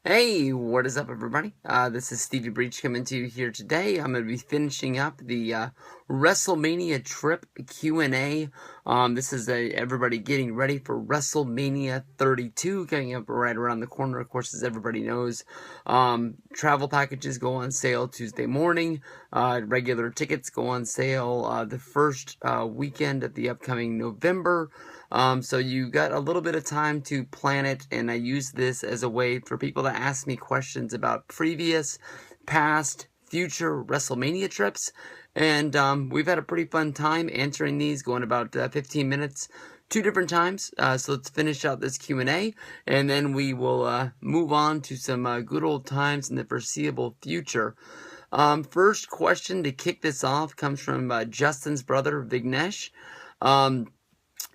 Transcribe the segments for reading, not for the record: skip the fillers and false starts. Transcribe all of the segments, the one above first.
Hey, what is up, everybody? This is Stevie Breach coming to you here today. I'm going to be finishing up the Wrestlemania trip Q&A. This is everybody getting ready for Wrestlemania 32 coming up right around the corner. Of course, as everybody knows, travel packages go on sale Tuesday morning. Regular tickets go on sale the first weekend of the upcoming November. So you got a little bit of time to plan it, and I use this as a way for people to ask me questions about previous, past, future WrestleMania trips, and we've had a pretty fun time answering these, going about 15 minutes, 2 different times. So let's finish out this Q&A, and then we will move on to some good old times in the foreseeable future. First question to kick this off comes from Justin's brother, Vignesh.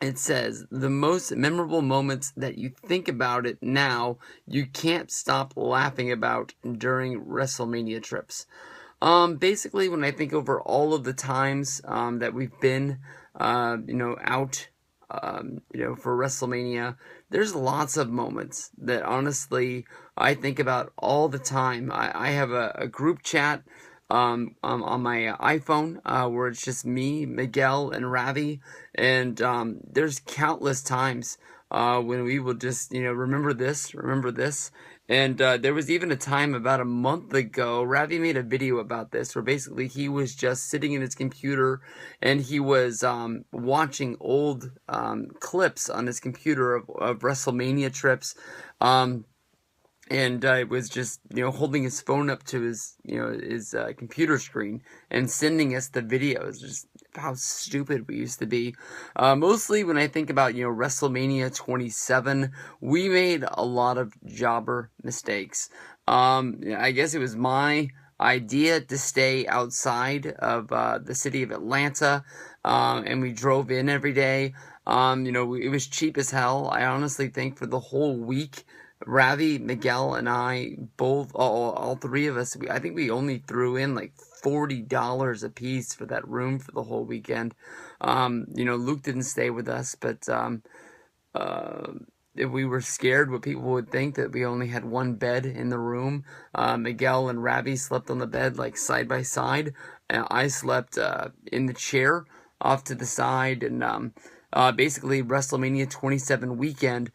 It says, the most memorable moments that you think about it now, you can't stop laughing about during WrestleMania trips. Basically, when I think over all of the times that we've been, out, for WrestleMania, there's lots of moments that honestly I think about all the time. I have a group chat on my iPhone where it's just me, Miguel, and Ravi, and there's countless times when we will just remember this, and there was even a time about a month ago, Ravi made a video about this where basically he was just sitting in his computer and he was watching old clips on his computer of WrestleMania trips. And was just, holding his phone up to his computer screen and sending us the videos. Just how stupid we used to be. Mostly when I think about, WrestleMania 27, we made a lot of jobber mistakes. I guess it was my idea to stay outside of the city of Atlanta, and we drove in every day. It was cheap as hell. I honestly think for the whole week, Ravi, Miguel, and I both, all three of us, I think we only threw in like $40 a piece for that room for the whole weekend. Luke didn't stay with us, but we were scared what people would think, that we only had one bed in the room. Miguel and Ravi slept on the bed like side by side, and I slept in the chair off to the side, and basically WrestleMania 27 weekend,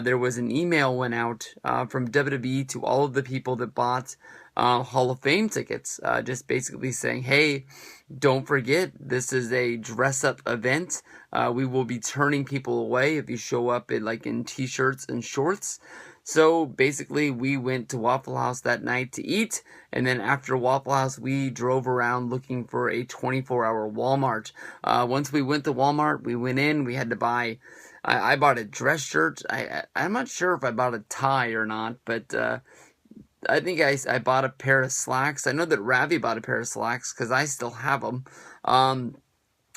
there was an email went out from WWE to all of the people that bought Hall of Fame tickets, just basically saying, hey, don't forget, this is a dress-up event. We will be turning people away if you show up in t-shirts and shorts. So basically, we went to Waffle House that night to eat, and then after Waffle House, we drove around looking for a 24-hour Walmart. Once we went to Walmart, we went in, we had to buy, I bought a dress shirt. I'm not sure if I bought a tie or not, but I think I bought a pair of slacks. I know that Ravi bought a pair of slacks because I still have them.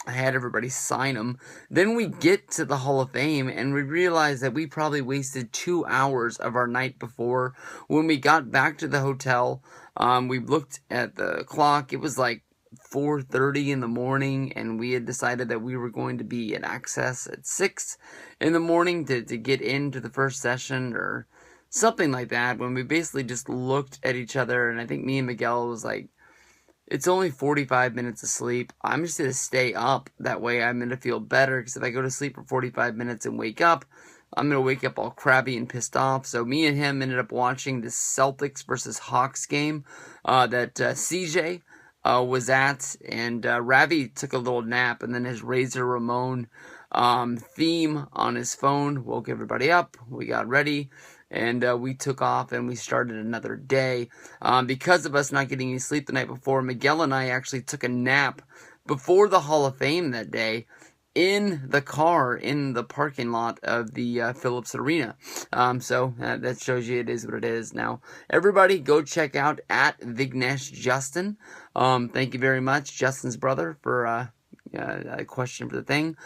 I had everybody sign them. Then we get to the Hall of Fame and we realize that we probably wasted 2 hours of our night before. When we got back to the hotel, we looked at the clock. It was like 4:30 in the morning, and we had decided that we were going to be at Access at 6 in the morning to get into the first session or something like that, when we basically just looked at each other, and I think me and Miguel was like, it's only 45 minutes of sleep. I'm just going to stay up. That way I'm going to feel better, because if I go to sleep for 45 minutes and wake up, I'm going to wake up all crabby and pissed off. So me and him ended up watching the Celtics versus Hawks game that CJ was at, and Ravi took a little nap, and then his Razor Ramon theme on his phone woke everybody up. We got ready, and we took off and we started another day. Because of us not getting any sleep the night before, Miguel and I actually took a nap before the Hall of Fame that day in the car in the parking lot of the Phillips Arena. So that shows you it is what it is. Now, everybody go check out at Vignesh Justin. Thank you very much, Justin's brother, for a question for the thing.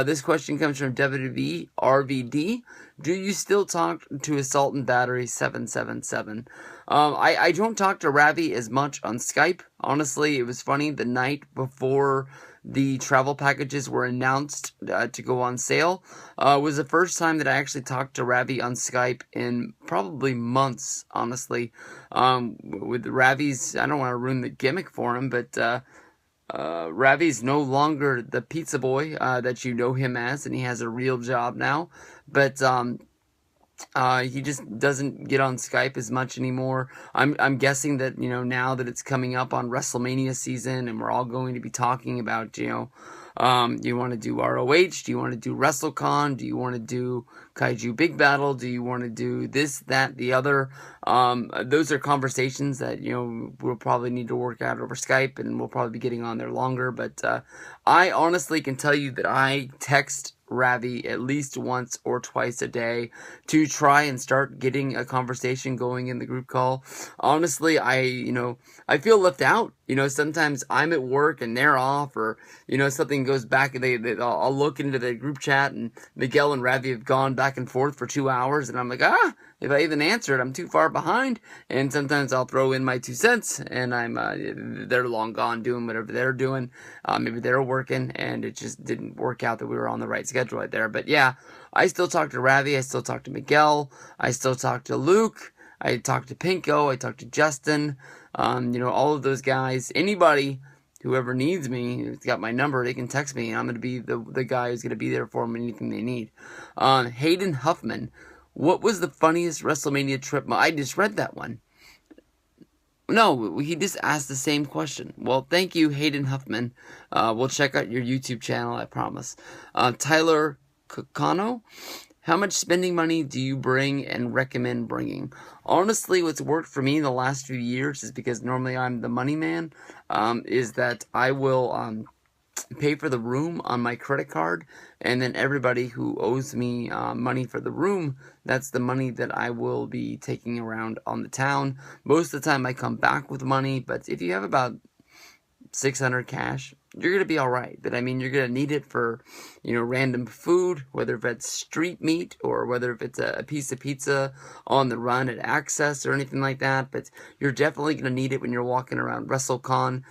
This question comes from WWE RVD. Do you still talk to Assault and Battery 777? I don't talk to Ravi as much on Skype. Honestly, it was funny, the night before the travel packages were announced to go on sale, was the first time that I actually talked to Ravi on Skype in probably months, honestly. With Ravi's, I don't want to ruin the gimmick for him, but Ravi's no longer the pizza boy that you know him as, and he has a real job now. But he just doesn't get on Skype as much anymore. I'm guessing that, you know, now that it's coming up on Wrestlemania season and we're all going to be talking about, you know, do you want to do ROH? Do you want to do WrestleCon? Do you want to do Kaiju Big Battle? Do you want to do this, that, the other? Those are conversations that, you know, we'll probably need to work out over Skype, and we'll probably be getting on there longer. But I honestly can tell you that I text Ravi at least once or twice a day to try and start getting a conversation going in the group call. Honestly, I feel left out. You know, sometimes I'm at work and they're off, or, you know, something goes back and I'll look into the group chat and Miguel and Ravi have gone back and forth for 2 hours, and I'm like, if I even answer it, I'm too far behind. And sometimes I'll throw in my 2 cents, and they're long gone doing whatever they're doing. Maybe they're working, and it just didn't work out that we were on the right schedule right there. But yeah, I still talk to Ravi, I still talk to Miguel, I still talk to Luke, I talk to Pinko, I talk to Justin, you know, all of those guys. Anybody, whoever needs me, who's got my number, they can text me, and I'm going to be the guy who's going to be there for them, anything they need. Hayden Huffman, what was the funniest WrestleMania trip? I just read that one. No, he just asked the same question. Well, thank you, Hayden Huffman. We'll check out your YouTube channel, I promise. Tyler Kokano, how much spending money do you bring and recommend bringing? Honestly, what's worked for me in the last few years is, because normally I'm the money man, is that I will pay for the room on my credit card, and then everybody who owes me money for the room, that's the money that I will be taking around on the town. Most of the time I come back with money, but if you have about $600 cash, you're going to be alright. But I mean, you're going to need it for, you know, random food, whether if it's street meat or whether if it's a piece of pizza on the run at Access or anything like that. But you're definitely going to need it when you're walking around WrestleCon.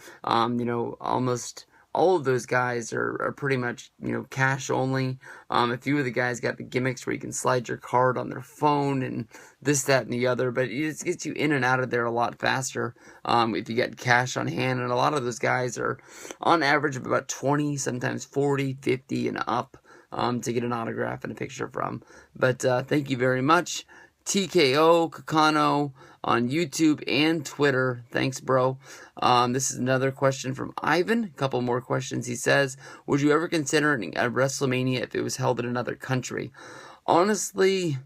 You know, almost all of those guys are pretty much, you know, cash only. A few of the guys got the gimmicks where you can slide your card on their phone and this, that, and the other, but it just gets you in and out of there a lot faster if you get cash on hand. And a lot of those guys are on average of about 20, sometimes 40, 50 and up to get an autograph and a picture from. But thank you very much. TKOKocenko on YouTube and Twitter. Thanks, bro. This is another question from Ivan. A couple more questions. He says, would you ever consider a WrestleMania if it was held in another country? Honestly,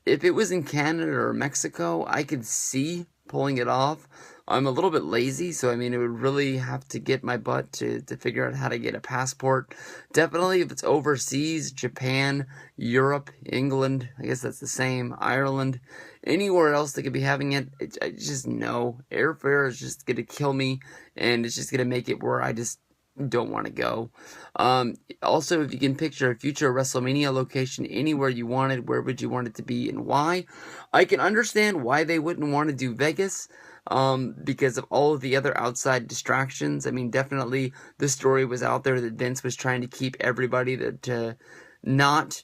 if it was in Canada or Mexico, I could see pulling it off. I'm a little bit lazy, so I mean, it would really have to get my butt to figure out how to get a passport. Definitely, if it's overseas, Japan, Europe, England, I guess that's the same, Ireland, anywhere else that could be having it, I just know. Airfare is just going to kill me, and it's just going to make it where I just don't want to go. Also, if you can picture a future WrestleMania location anywhere you wanted, where would you want it to be and why? I can understand why they wouldn't want to do Vegas, because of all of the other outside distractions. I mean, definitely the story was out there that Vince was trying to keep everybody to not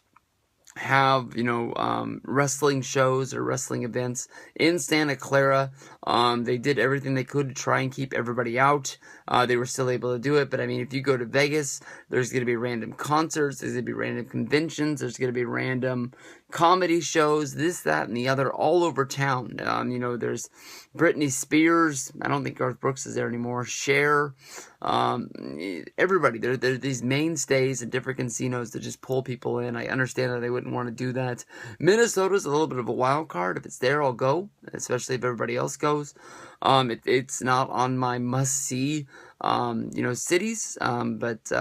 have, you know, wrestling shows or wrestling events in Santa Clara. They did everything they could to try and keep everybody out. They were still able to do it, but I mean, if you go to Vegas, there's going to be random concerts, there's going to be random conventions, there's going to be random comedy shows, this, that, and the other, all over town. You know, there's Britney Spears, I don't think Garth Brooks is there anymore, Cher, everybody. There are these mainstays at different casinos that just pull people in. I understand that they wouldn't want to do that. Minnesota's a little bit of a wild card. If it's there, I'll go, especially if everybody else goes. It's not on my must-see, you know, cities, but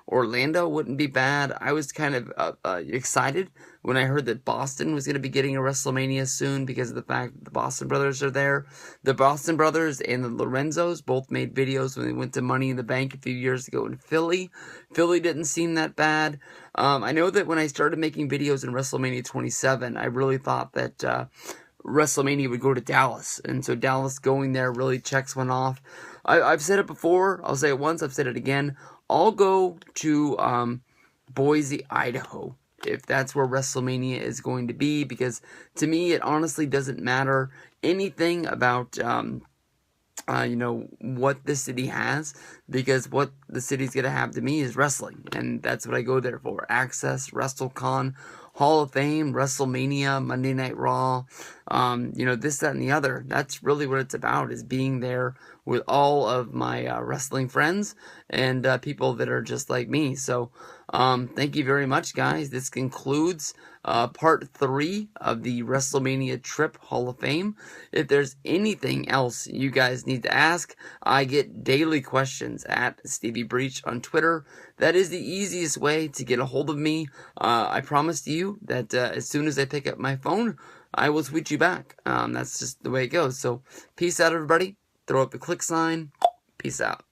Orlando wouldn't be bad. I was kind of excited when I heard that Boston was going to be getting a WrestleMania soon because of the fact that the Boston Brothers are there. The Boston Brothers and the Lorenzos both made videos when they went to Money in the Bank a few years ago in Philly. Philly didn't seem that bad. I know that when I started making videos in WrestleMania 27, I really thought that Wrestlemania would go to Dallas. And so Dallas going there really checks one off. I've said it before. I'll say it once. I've said it again. I'll go to Boise, Idaho, if that's where Wrestlemania is going to be, because to me it honestly doesn't matter anything about you know, what the city has, because what the city's gonna have to me is wrestling, and that's what I go there for. Access, WrestleCon, Hall of Fame, Wrestlemania, Monday Night Raw, you know, this, that, and the other. That's really what it's about, is being there with all of my wrestling friends and people that are just like me. So thank you very much, guys. This concludes part 3 of the Wrestlemania Trip Hall of Fame. If there's anything else you guys need to ask, I get daily questions at Stevie Breach on Twitter. That is the easiest way to get a hold of me. I promise you that as soon as I pick up my phone, I will tweet you back. That's just the way it goes. So peace out, everybody. Throw up the click sign. Peace out.